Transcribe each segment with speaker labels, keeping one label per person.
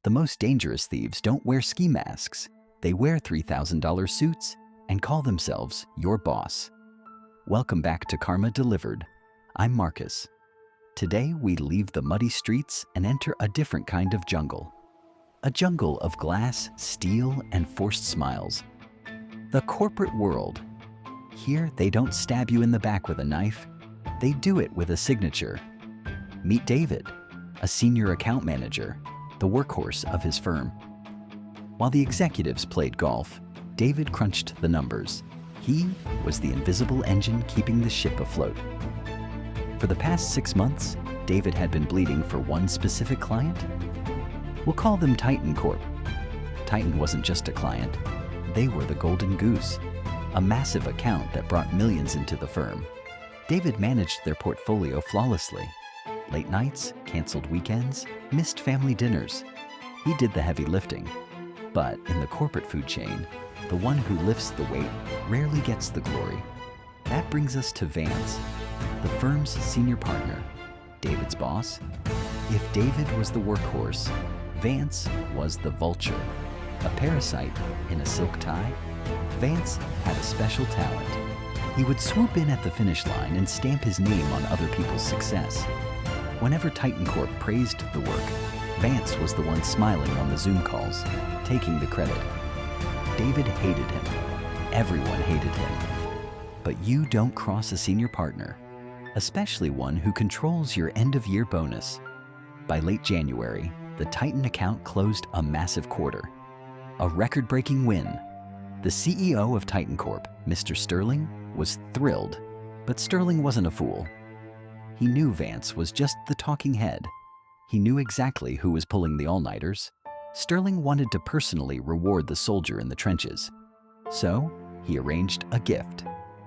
Speaker 1: The most dangerous thieves don't wear ski masks. They wear $3,000 suits and call themselves your boss. Welcome back to Karma Delivered. I'm Marcus. Today we leave the muddy streets and enter a different kind of jungle. A jungle of glass, steel, and forced smiles. The corporate world. Here they don't stab you in the back with a knife. They do it with a signature. Meet David, a senior account manager, the workhorse of his firm. While the executives played golf, David crunched the numbers. He was the invisible engine keeping the ship afloat. For the past 6 months, David had been bleeding for one specific client. We'll call them Titan Corp. Titan wasn't just a client. They were the golden goose, a massive account that brought millions into the firm. David managed their portfolio flawlessly. Late nights, canceled weekends, missed family dinners. He did the heavy lifting. But in the corporate food chain, the one who lifts the weight rarely gets the glory. That brings us to Vance, the firm's senior partner, David's boss. If David was the workhorse, Vance was the vulture. A parasite in a silk tie, Vance had a special talent. He would swoop in at the finish line and stamp his name on other people's success. Whenever Titan Corp praised the work, Vance was the one smiling on the Zoom calls, taking the credit. David hated him. Everyone hated him. But you don't cross a senior partner, especially one who controls your end-of-year bonus. By late January, the Titan account closed a massive quarter. A record-breaking win. The CEO of Titan Corp, Mr. Sterling, was thrilled. But Sterling wasn't a fool. He knew Vance was just the talking head. He knew exactly who was pulling the all-nighters. Sterling wanted to personally reward the soldier in the trenches. So, he arranged a gift.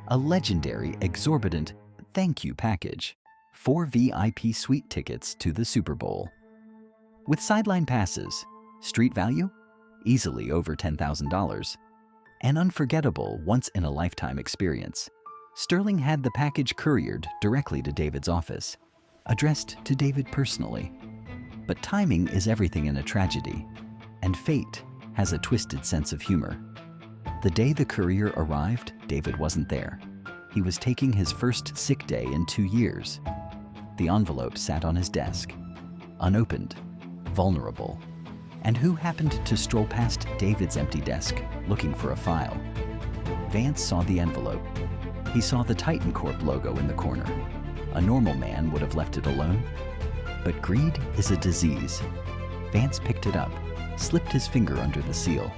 Speaker 1: A legendary, exorbitant thank you package. 4 VIP suite tickets to the Super Bowl. With sideline passes, street value? Easily over $10,000. An unforgettable, once-in-a-lifetime experience. Sterling had the package couriered directly to David's office, addressed to David personally. But timing is everything in a tragedy, and fate has a twisted sense of humor. The day the courier arrived, David wasn't there. He was taking his first sick day in 2 years. The envelope sat on his desk, unopened, vulnerable. And who happened to stroll past David's empty desk, looking for a file? Vance saw the envelope. He saw the Titan Corp logo in the corner. A normal man would have left it alone. But greed is a disease. Vance picked it up, slipped his finger under the seal,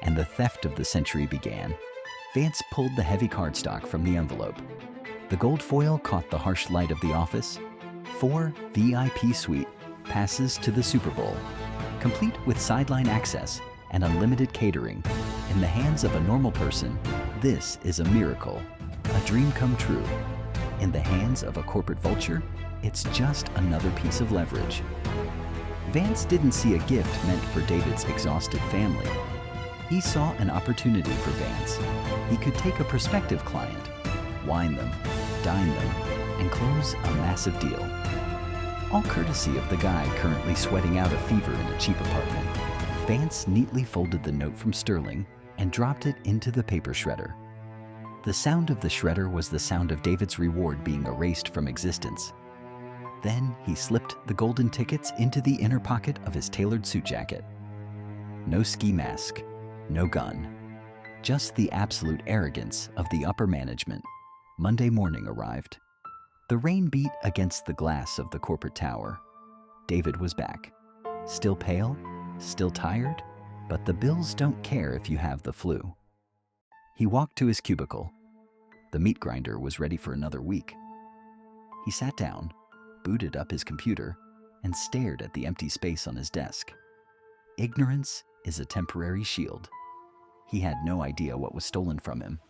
Speaker 1: and the theft of the century began. Vance pulled the heavy cardstock from the envelope. The gold foil caught the harsh light of the office. 4 VIP suite passes to the Super Bowl, complete with sideline access and unlimited catering. In the hands of a normal person, this is a miracle. A dream come true. In the hands of a corporate vulture, it's just another piece of leverage. Vance didn't see a gift meant for David's exhausted family. He saw an opportunity for Vance. He could take a prospective client, wine them, dine them, and close a massive deal. All courtesy of the guy currently sweating out a fever in a cheap apartment. Vance neatly folded the note from Sterling and dropped it into the paper shredder. The sound of the shredder was the sound of David's reward being erased from existence. Then he slipped the golden tickets into the inner pocket of his tailored suit jacket. No ski mask, no gun, just the absolute arrogance of the upper management. Monday morning arrived. The rain beat against the glass of the corporate tower. David was back. Still pale, still tired, but the bills don't care if you have the flu. He walked to his cubicle. The meat grinder was ready for another week. He sat down, booted up his computer, and stared at the empty space on his desk. Ignorance is a temporary shield. He had no idea what was stolen from him.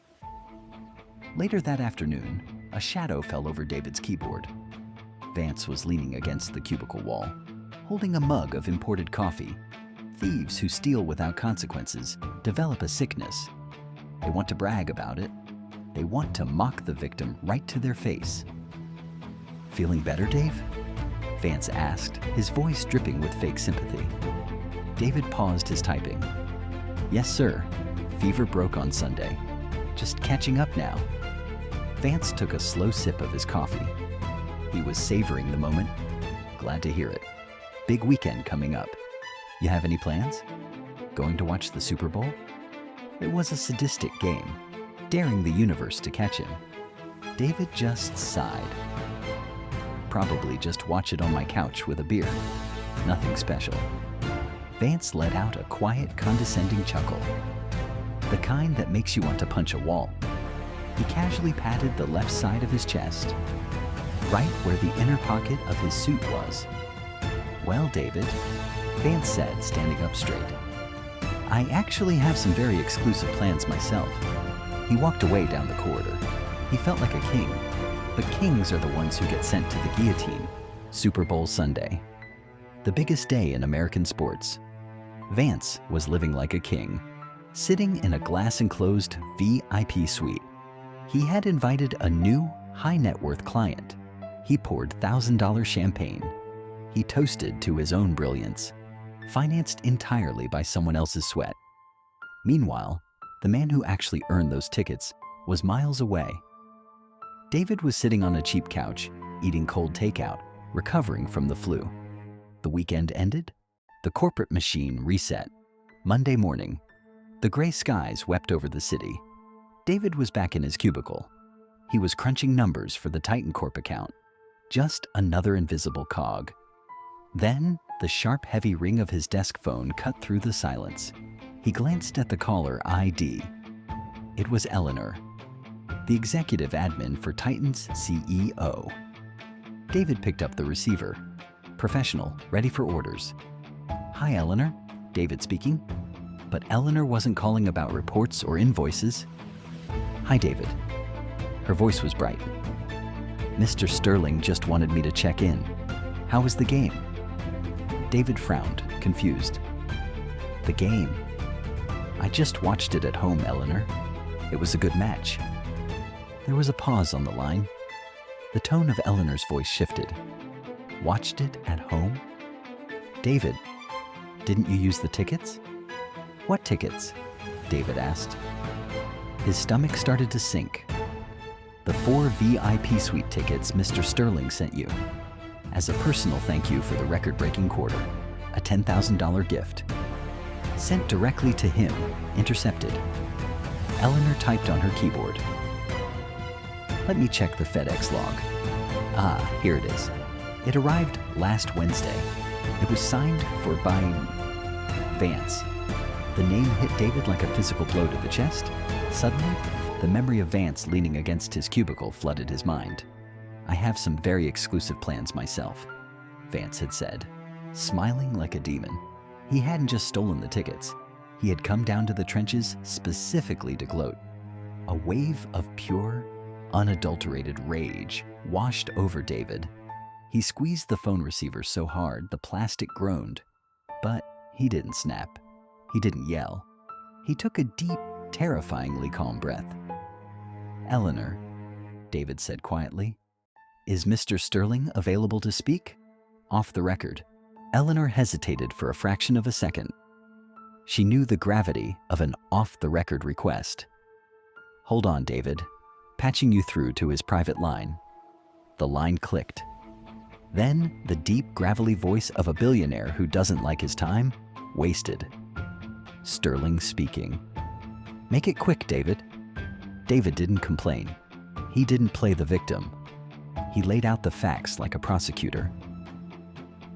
Speaker 1: Later that afternoon, a shadow fell over David's keyboard. Vance was leaning against the cubicle wall, holding a mug of imported coffee. Thieves who steal without consequences develop a sickness. They want to brag about it. They want to mock the victim right to their face. "Feeling better, Dave?" Vance asked, his voice dripping with fake sympathy. David paused his typing. Yes, sir. Fever broke on Sunday. Just catching up now. Vance took a slow sip of his coffee. He was savoring the moment. Glad to hear it. Big weekend coming up. You have any plans? Going to watch the Super Bowl? It was a sadistic game, daring the universe to catch him. David just sighed. Probably just watch it on my couch with a beer. Nothing special. Vance let out a quiet, condescending chuckle. The kind that makes you want to punch a wall. He casually patted the left side of his chest, right where the inner pocket of his suit was. Well, David, Vance said, standing up straight. I actually have some very exclusive plans myself. He walked away down the corridor. He felt like a king, but kings are the ones who get sent to the guillotine. Super Bowl Sunday. The biggest day in American sports. Vance was living like a king, sitting in a glass-enclosed VIP suite. He had invited a new, high-net-worth client. He poured $1,000 champagne. He toasted to his own brilliance, financed entirely by someone else's sweat. Meanwhile, the man who actually earned those tickets was miles away. David was sitting on a cheap couch, eating cold takeout, recovering from the flu. The weekend ended. The corporate machine reset. Monday morning, the gray skies wept over the city. David was back in his cubicle. He was crunching numbers for the Titan Corp account. Just another invisible cog. Then, the sharp, heavy ring of his desk phone cut through the silence. He glanced at the caller ID. It was Eleanor, the executive admin for Titan's CEO. David picked up the receiver. Professional, ready for orders. Hi, Eleanor. David speaking. But Eleanor wasn't calling about reports or invoices. Hi, David. Her voice was bright. Mr. Sterling just wanted me to check in. How was the game? David frowned, confused. The game? I just watched it at home, Eleanor. It was a good match. There was a pause on the line. The tone of Eleanor's voice shifted. Watched it at home? David, didn't you use the tickets? What tickets? David asked. His stomach started to sink. The 4 VIP suite tickets Mr. Sterling sent you. As a personal thank you for the record-breaking quarter, a $10,000 gift. Sent directly to him, intercepted. Eleanor typed on her keyboard. Let me check the FedEx log. Ah, here it is. It arrived last Wednesday. It was signed for by Vance. The name hit David like a physical blow to the chest. Suddenly, the memory of Vance leaning against his cubicle flooded his mind. I have some very exclusive plans myself, Vance had said, smiling like a demon. He hadn't just stolen the tickets. He had come down to the trenches specifically to gloat. A wave of pure, unadulterated rage washed over David. He squeezed the phone receiver so hard the plastic groaned. But he didn't snap. He didn't yell. He took a deep, terrifyingly calm breath. Eleanor, David said quietly, is Mr. Sterling available to speak? Off the record. Eleanor hesitated for a fraction of a second. She knew the gravity of an off-the-record request. Hold on, David. Patching you through to his private line. The line clicked. Then the deep, gravelly voice of a billionaire who doesn't like his time wasted. Sterling speaking. Make it quick, David. David didn't complain. He didn't play the victim. He laid out the facts like a prosecutor.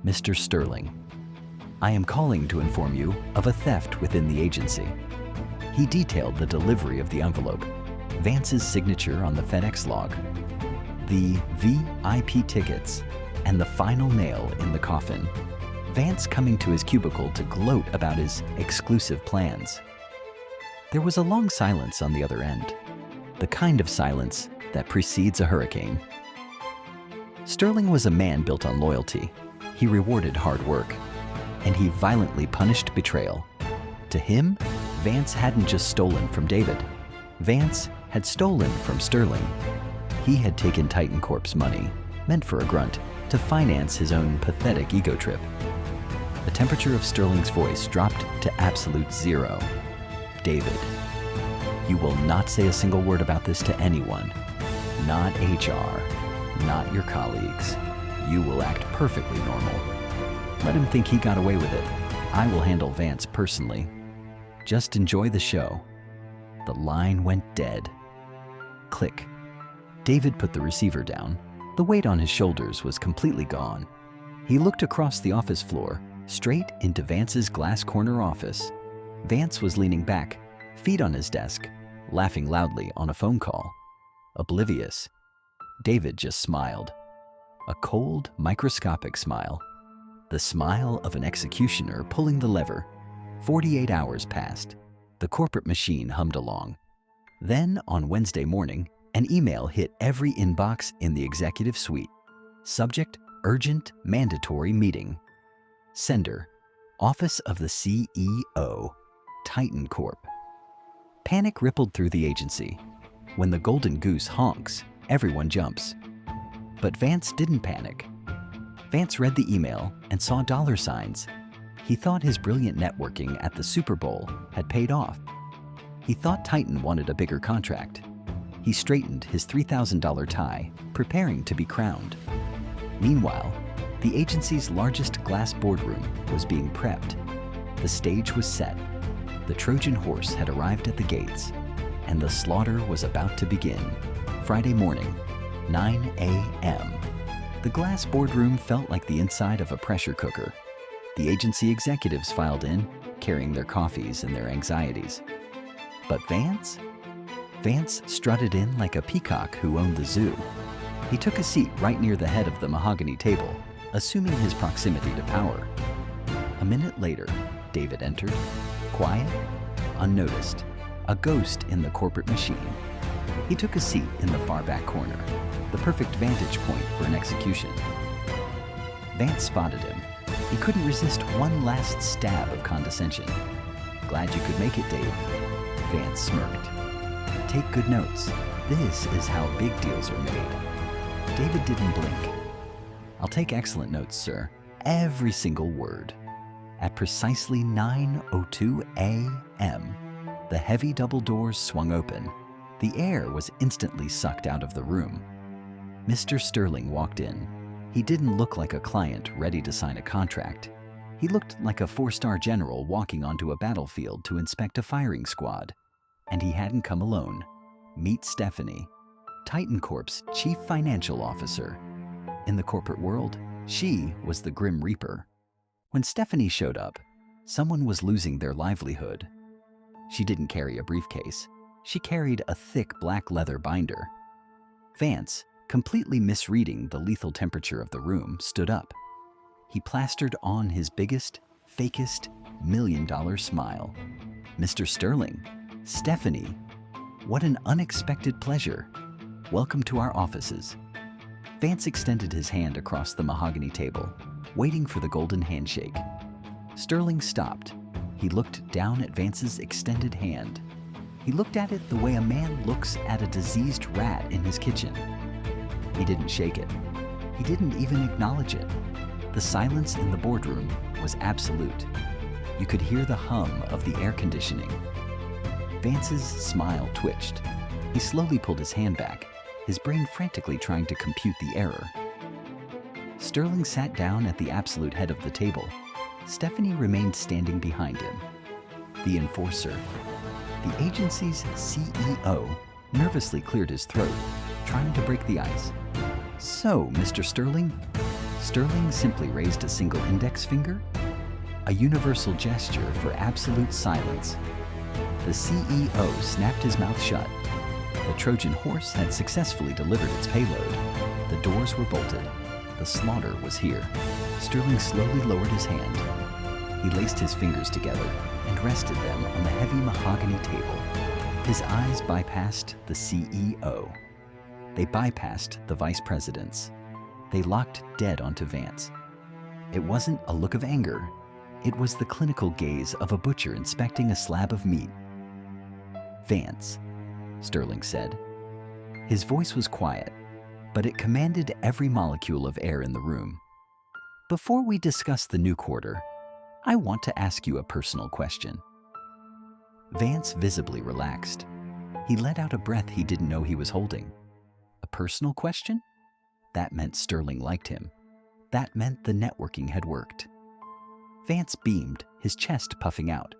Speaker 1: Mr. Sterling, I am calling to inform you of a theft within the agency. He detailed the delivery of the envelope, Vance's signature on the FedEx log, the VIP tickets, and the final nail in the coffin. Vance coming to his cubicle to gloat about his exclusive plans. There was a long silence on the other end, the kind of silence that precedes a hurricane. Sterling was a man built on loyalty. He rewarded hard work, and he violently punished betrayal. To him, Vance hadn't just stolen from David. Vance had stolen from Sterling. He had taken Titan Corp's money, meant for a grunt, to finance his own pathetic ego trip. The temperature of Sterling's voice dropped to absolute zero. David, you will not say a single word about this to anyone. Not HR, not your colleagues. You will act perfectly normal. Let him think he got away with it. I will handle Vance personally. Just enjoy the show. The line went dead. Click. David put the receiver down. The weight on his shoulders was completely gone. He looked across the office floor, straight into Vance's glass corner office. Vance was leaning back, feet on his desk, laughing loudly on a phone call. Oblivious. David just smiled. A cold, microscopic smile. The smile of an executioner pulling the lever. 48 hours passed. The corporate machine hummed along. Then, on Wednesday morning, an email hit every inbox in the executive suite. Subject, urgent, mandatory meeting. Sender, Office of the CEO, Titan Corp. Panic rippled through the agency. When the golden goose honks, everyone jumps. But Vance didn't panic. Vance read the email and saw dollar signs. He thought his brilliant networking at the Super Bowl had paid off. He thought Titan wanted a bigger contract. He straightened his $3,000 tie, preparing to be crowned. Meanwhile, the agency's largest glass boardroom was being prepped. The stage was set. The Trojan horse had arrived at the gates, and the slaughter was about to begin. Friday morning, 9 a.m. The glass boardroom felt like the inside of a pressure cooker. The agency executives filed in, carrying their coffees and their anxieties. But Vance? Vance strutted in like a peacock who owned the zoo. He took a seat right near the head of the mahogany table, assuming his proximity to power. A minute later, David entered, quiet, unnoticed, a ghost in the corporate machine. He took a seat in the far back corner, the perfect vantage point for an execution. Vance spotted him. He couldn't resist one last stab of condescension. Glad you could make it, Dave. Vance smirked. Take good notes. This is how big deals are made. David didn't blink. I'll take excellent notes, sir. Every single word. At precisely 9:02 a.m., the heavy double doors swung open. The air was instantly sucked out of the room. Mr. Sterling walked in. He didn't look like a client ready to sign a contract. He looked like a 4-star general walking onto a battlefield to inspect a firing squad. And he hadn't come alone. Meet Stephanie, Titan Corp's chief financial officer. In the corporate world, she was the Grim Reaper. When Stephanie showed up, someone was losing their livelihood. She didn't carry a briefcase. She carried a thick black leather binder. Vance, completely misreading the lethal temperature of the room, stood up. He plastered on his biggest, fakest, $1,000,000 smile. Mr. Sterling, Stephanie, what an unexpected pleasure. Welcome to our offices. Vance extended his hand across the mahogany table, waiting for the golden handshake. Sterling stopped. He looked down at Vance's extended hand. He looked at it the way a man looks at a diseased rat in his kitchen. He didn't shake it. He didn't even acknowledge it. The silence in the boardroom was absolute. You could hear the hum of the air conditioning. Vance's smile twitched. He slowly pulled his hand back, his brain frantically trying to compute the error. Sterling sat down at the absolute head of the table. Stephanie remained standing behind him. The enforcer, the agency's CEO, nervously cleared his throat, trying to break the ice. So, Mr. Sterling? Sterling simply raised a single index finger, a universal gesture for absolute silence. The CEO snapped his mouth shut. The Trojan horse had successfully delivered its payload. The doors were bolted. The slaughter was here. Sterling slowly lowered his hand. He laced his fingers together and rested them on the heavy mahogany table. His eyes bypassed the CEO. They bypassed the vice presidents. They locked dead onto Vance. It wasn't a look of anger. It was the clinical gaze of a butcher inspecting a slab of meat. Vance, Sterling said. His voice was quiet, but it commanded every molecule of air in the room. Before we discuss the new quarter, I want to ask you a personal question." Vance visibly relaxed. He let out a breath he didn't know he was holding. A personal question? That meant Sterling liked him. That meant the networking had worked. Vance beamed, his chest puffing out.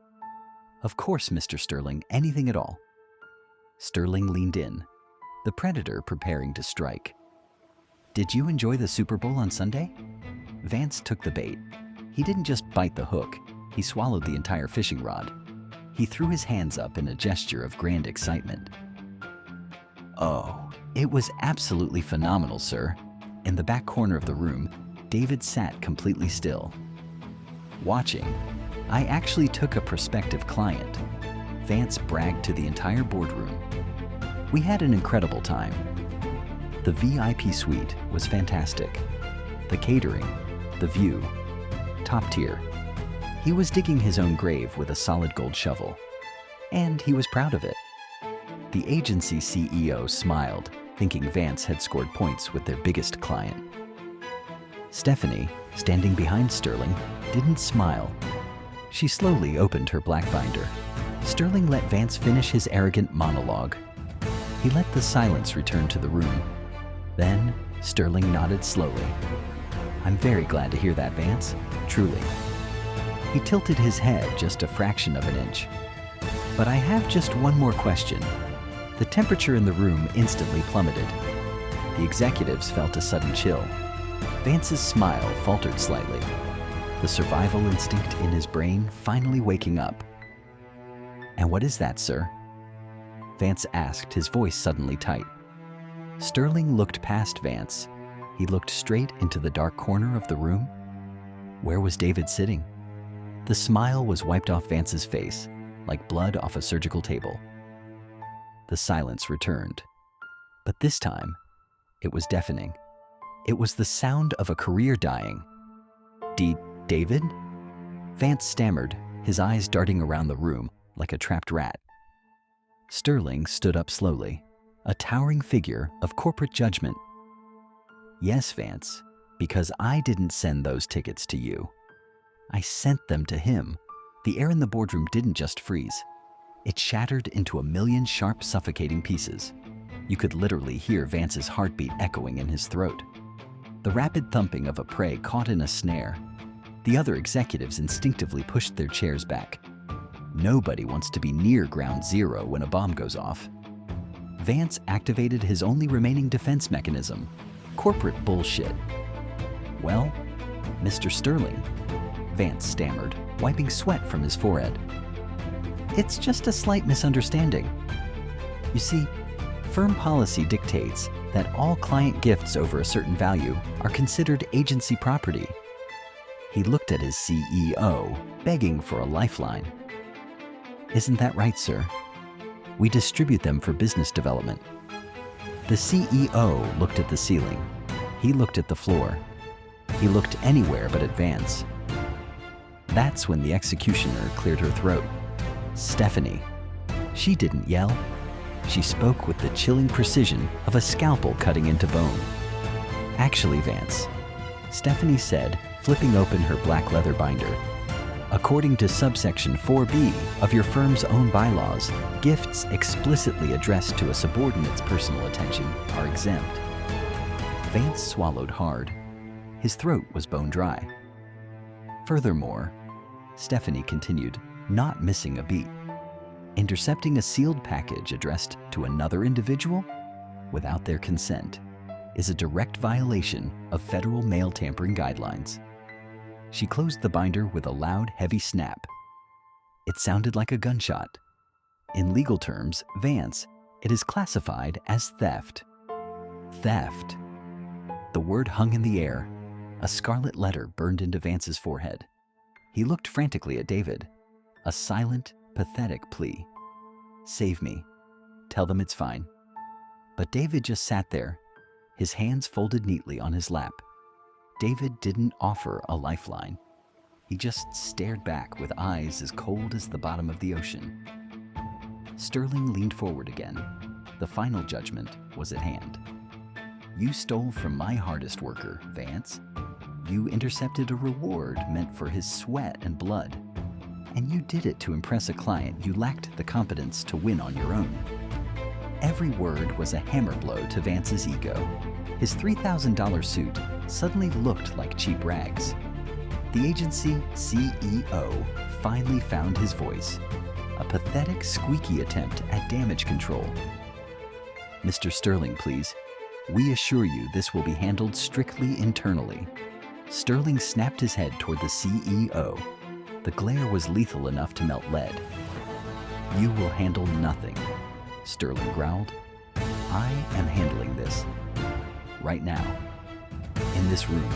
Speaker 1: "Of course, Mr. Sterling, anything at all." Sterling leaned in, the predator preparing to strike. "Did you enjoy the Super Bowl on Sunday?" Vance took the bait. He didn't just bite the hook, he swallowed the entire fishing rod. He threw his hands up in a gesture of grand excitement. "Oh, it was absolutely phenomenal, sir." In the back corner of the room, David sat completely still. Watching, "I actually took a prospective client." Vance bragged to the entire boardroom. "We had an incredible time. The VIP suite was fantastic. The catering, the view, top tier. He was digging his own grave with a solid gold shovel. And he was proud of it." The agency CEO smiled, thinking Vance had scored points with their biggest client. Stephanie, standing behind Sterling, didn't smile. She slowly opened her black binder. Sterling let Vance finish his arrogant monologue. He let the silence return to the room. Then, Sterling nodded slowly. "I'm very glad to hear that, Vance. Truly." He tilted his head just a fraction of an inch. "But I have just one more question." The temperature in the room instantly plummeted. The executives felt a sudden chill. Vance's smile faltered slightly, the survival instinct in his brain finally waking up. "And what is that, sir?" Vance asked, his voice suddenly tight. Sterling looked past Vance. He looked straight into the dark corner of the room. Where was David sitting? The smile was wiped off Vance's face, like blood off a surgical table. The silence returned. But this time, it was deafening. It was the sound of a career dying. David?" Vance stammered, his eyes darting around the room like a trapped rat. Sterling stood up slowly, a towering figure of corporate judgment. "Yes, Vance, because I didn't send those tickets to you. I sent them to him." The air in the boardroom didn't just freeze. It shattered into a million sharp, suffocating pieces. You could literally hear Vance's heartbeat echoing in his throat. The rapid thumping of a prey caught in a snare. The other executives instinctively pushed their chairs back. Nobody wants to be near ground zero when a bomb goes off. Vance activated his only remaining defense mechanism: corporate bullshit. "Well, Mr. Sterling," Vance stammered, wiping sweat from his forehead. "It's just a slight misunderstanding. You see, firm policy dictates that all client gifts over a certain value are considered agency property." He looked at his CEO, begging for a lifeline. "Isn't that right, sir? We distribute them for business development." The CEO looked at the ceiling. He looked at the floor. He looked anywhere but at Vance. That's when the executioner cleared her throat. Stephanie. She didn't yell. She spoke with the chilling precision of a scalpel cutting into bone. "Actually, Vance," Stephanie said, flipping open her black leather binder, "according to subsection 4B of your firm's own bylaws, gifts explicitly addressed to a subordinate's personal attention are exempt." Vance swallowed hard. His throat was bone dry. "Furthermore," Stephanie continued, not missing a beat, "intercepting a sealed package addressed to another individual without their consent is a direct violation of federal mail tampering guidelines." She closed the binder with a loud, heavy snap. It sounded like a gunshot. In legal terms, Vance, it is classified as theft. Theft. The word hung in the air. A scarlet letter burned into Vance's forehead. He looked frantically at David. A silent, pathetic plea. "Save me. Tell them it's fine." But David just sat there, his hands folded neatly on his lap. David didn't offer a lifeline. He just stared back with eyes as cold as the bottom of the ocean. Sterling leaned forward again. The final judgment was at hand. "You stole from my hardest worker, Vance. you intercepted a reward meant for his sweat and blood. And you did it to impress a client you lacked the competence to win on your own. Every word was a hammer blow to Vance's ego. His $3,000 suit suddenly looked like cheap rags. The agency CEO finally found his voice, a pathetic, squeaky attempt at damage control. "Mr. Sterling, please. We assure you this will be handled strictly internally." Sterling snapped his head toward the CEO. The glare was lethal enough to melt lead. "You will handle nothing," Sterling growled. "I am handling this. Right now. In this room."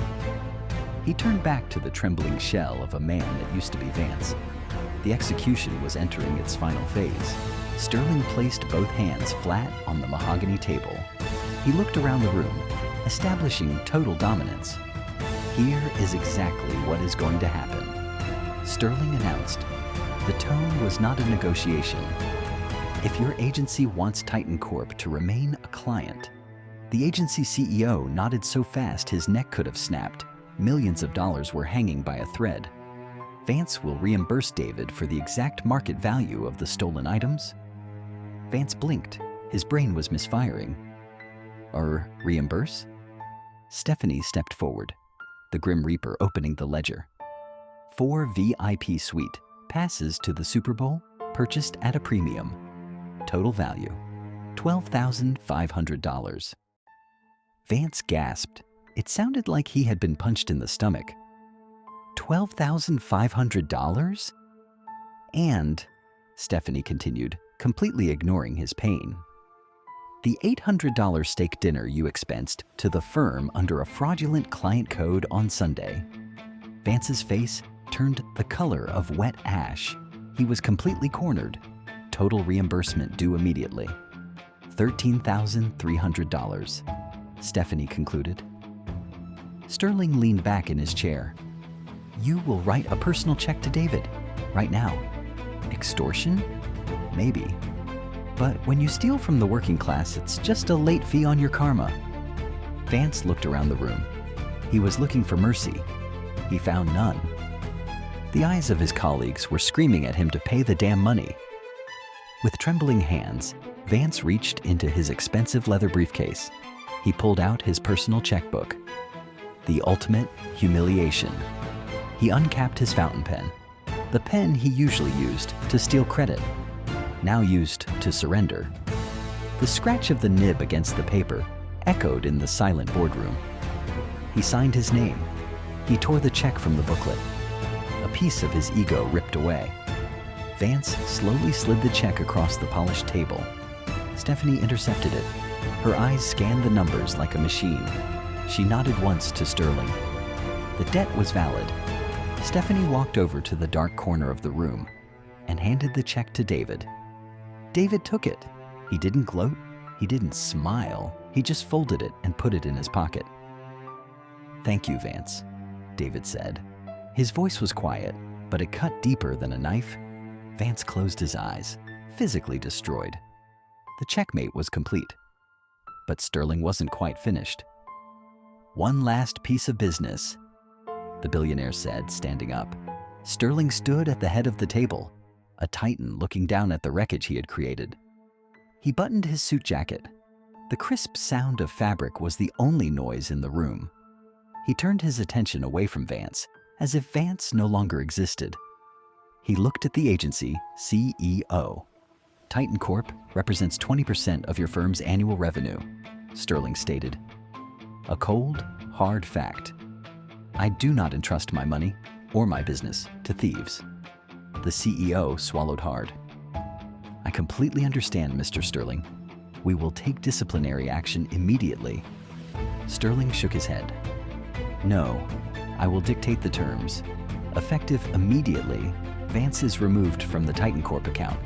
Speaker 1: He turned back to the trembling shell of a man that used to be Vance. The execution was entering its final phase. Sterling placed both hands flat on the mahogany table. He looked around the room, establishing total dominance. "Here is exactly what is going to happen," Sterling announced. The tone was not a negotiation. "If your agency wants Titan Corp to remain a client..." The agency CEO nodded so fast his neck could have snapped. Millions of dollars were hanging by a thread. "Vance will reimburse David for the exact market value of the stolen items." Vance blinked. His brain was misfiring. "Or reimburse?" Stephanie stepped forward, the Grim Reaper opening the ledger. 4 VIP suite, passes to the Super Bowl, purchased at a premium. Total value, $12,500. Vance gasped. It sounded like he had been punched in the stomach. $12,500? "And," Stephanie continued, completely ignoring his pain, "the $800 steak dinner you expensed to the firm under a fraudulent client code on Sunday." Vance's face turned the color of wet ash. He was completely cornered. Total reimbursement due immediately. $13,300, Stephanie concluded. Sterling leaned back in his chair. "You will write a personal check to David, right now." "Extortion? Maybe. But when you steal from the working class, it's just a late fee on your karma." Vance looked around the room. He was looking for mercy. He found none. The eyes of his colleagues were screaming at him to pay the damn money. With trembling hands, Vance reached into his expensive leather briefcase. He pulled out his personal checkbook. The ultimate humiliation. He uncapped his fountain pen, the pen he usually used to steal credit, now used to surrender. The scratch of the nib against the paper echoed in the silent boardroom. He signed his name. He tore the check from the booklet. A piece of his ego ripped away. Vance slowly slid the check across the polished table. Stephanie intercepted it. Her eyes scanned the numbers like a machine. She nodded once to Sterling. The debt was valid. Stephanie walked over to the dark corner of the room and handed the check to David. David took it. He didn't gloat. He didn't smile. He just folded it and put it in his pocket. "Thank you, Vance," David said. His voice was quiet, but it cut deeper than a knife. Vance closed his eyes, physically destroyed. The checkmate was complete. But Sterling wasn't quite finished. "One last piece of business," the billionaire said, standing up. Sterling stood at the head of the table, a titan looking down at the wreckage he had created. He buttoned his suit jacket. The crisp sound of fabric was the only noise in the room. He turned his attention away from Vance, as if Vance no longer existed. He looked at the agency CEO. "Titan Corp represents 20% of your firm's annual revenue," Sterling stated. "A cold, hard fact. I do not entrust my money or my business to thieves." The CEO swallowed hard. "I completely understand, Mr. Sterling. We will take disciplinary action immediately." Sterling shook his head. "No, I will dictate the terms. Effective immediately, Vance is removed from the Titan Corp account,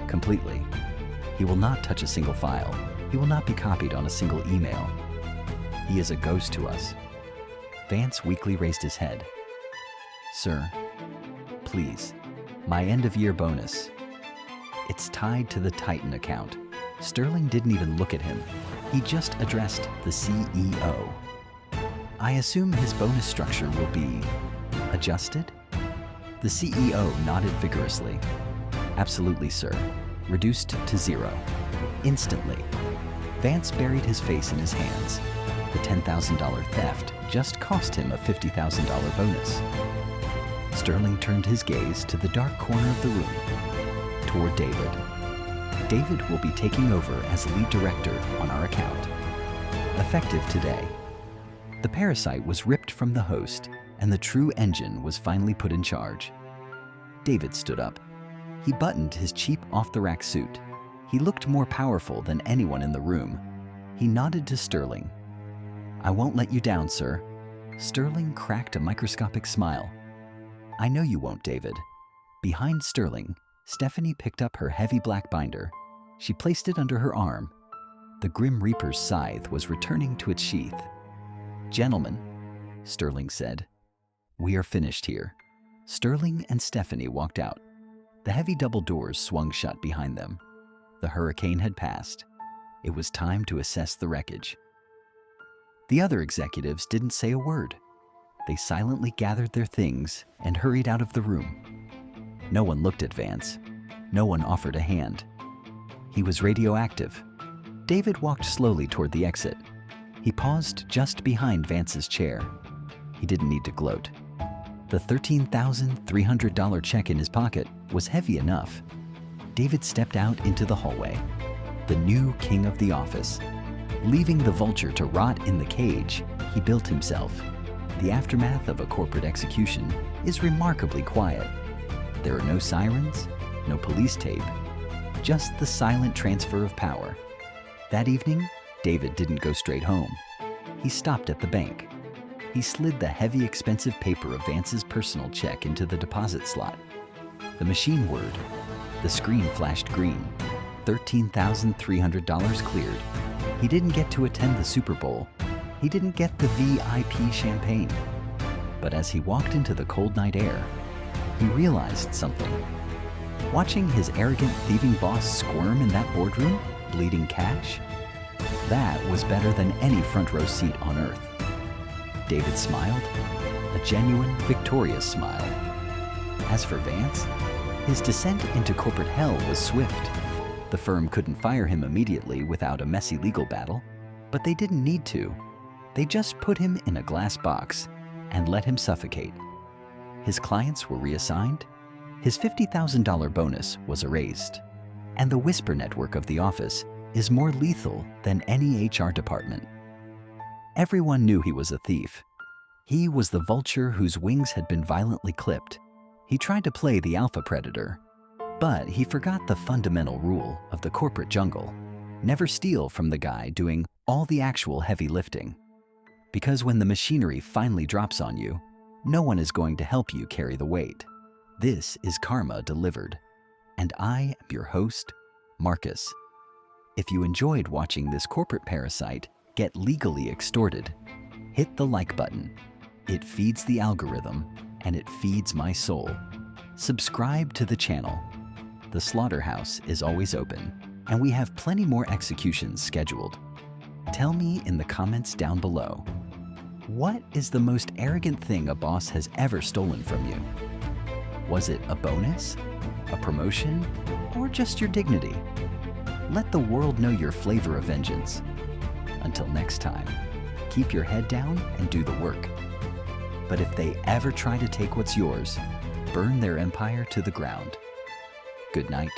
Speaker 1: completely. He will not touch a single file. He will not be copied on a single email. He is a ghost to us." Vance weakly raised his head. "Sir, please, my end-of-year bonus. It's tied to the Titan account." Sterling didn't even look at him. He just addressed the CEO. I assume his bonus structure will be adjusted? The CEO nodded vigorously. Absolutely, sir. Reduced to 0. Instantly. Vance buried his face in his hands. The $10,000 theft just cost him a $50,000 bonus. Sterling turned his gaze to the dark corner of the room, toward David. David will be taking over as lead director on our account. Effective today. The parasite was ripped from the host, and the true engine was finally put in charge. David stood up. He buttoned his cheap off-the-rack suit. He looked more powerful than anyone in the room. He nodded to Sterling. I won't let you down, sir. Sterling cracked a microscopic smile. I know you won't, David. Behind Sterling, Stephanie picked up her heavy black binder. She placed it under her arm. The Grim Reaper's scythe was returning to its sheath. Gentlemen, Sterling said, we are finished here. Sterling and Stephanie walked out. The heavy double doors swung shut behind them. The hurricane had passed. It was time to assess the wreckage. The other executives didn't say a word. They silently gathered their things and hurried out of the room. No one looked at Vance. No one offered a hand. He was radioactive. David walked slowly toward the exit. He paused just behind Vance's chair. He didn't need to gloat. The $13,300 check in his pocket was heavy enough. David stepped out into the hallway, the new king of the office. Leaving the vulture to rot in the cage he built himself. The aftermath of a corporate execution is remarkably quiet. There are no sirens, no police tape, just the silent transfer of power. That evening, David didn't go straight home. He stopped at the bank. He slid the heavy, expensive paper of Vance's personal check into the deposit slot. The machine whirred. The screen flashed green. $13,300 cleared. He didn't get to attend the Super Bowl. He didn't get the VIP champagne. But as he walked into the cold night air, he realized something. Watching his arrogant, thieving boss squirm in that boardroom, bleeding cash, that was better than any front row seat on earth. David smiled, a genuine, victorious smile. As for Vance, his descent into corporate hell was swift. The firm couldn't fire him immediately without a messy legal battle, but they didn't need to. They just put him in a glass box and let him suffocate. His clients were reassigned, his $50,000 bonus was erased, and the whisper network of the office is more lethal than any HR department. Everyone knew he was a thief. He was the vulture whose wings had been violently clipped. He tried to play the alpha predator, but he forgot the fundamental rule of the corporate jungle. Never steal from the guy doing all the actual heavy lifting. Because when the machinery finally drops on you, no one is going to help you carry the weight. This is Karma Delivered, and I am your host, Marcus. If you enjoyed watching this corporate parasite get legally extorted, hit the like button. It feeds the algorithm, and it feeds my soul. Subscribe to the channel. The slaughterhouse is always open, and we have plenty more executions scheduled. Tell me in the comments down below, what is the most arrogant thing a boss has ever stolen from you? Was it a bonus, a promotion, or just your dignity? Let the world know your flavor of vengeance. Until next time, keep your head down and do the work. But if they ever try to take what's yours, burn their empire to the ground. Good night.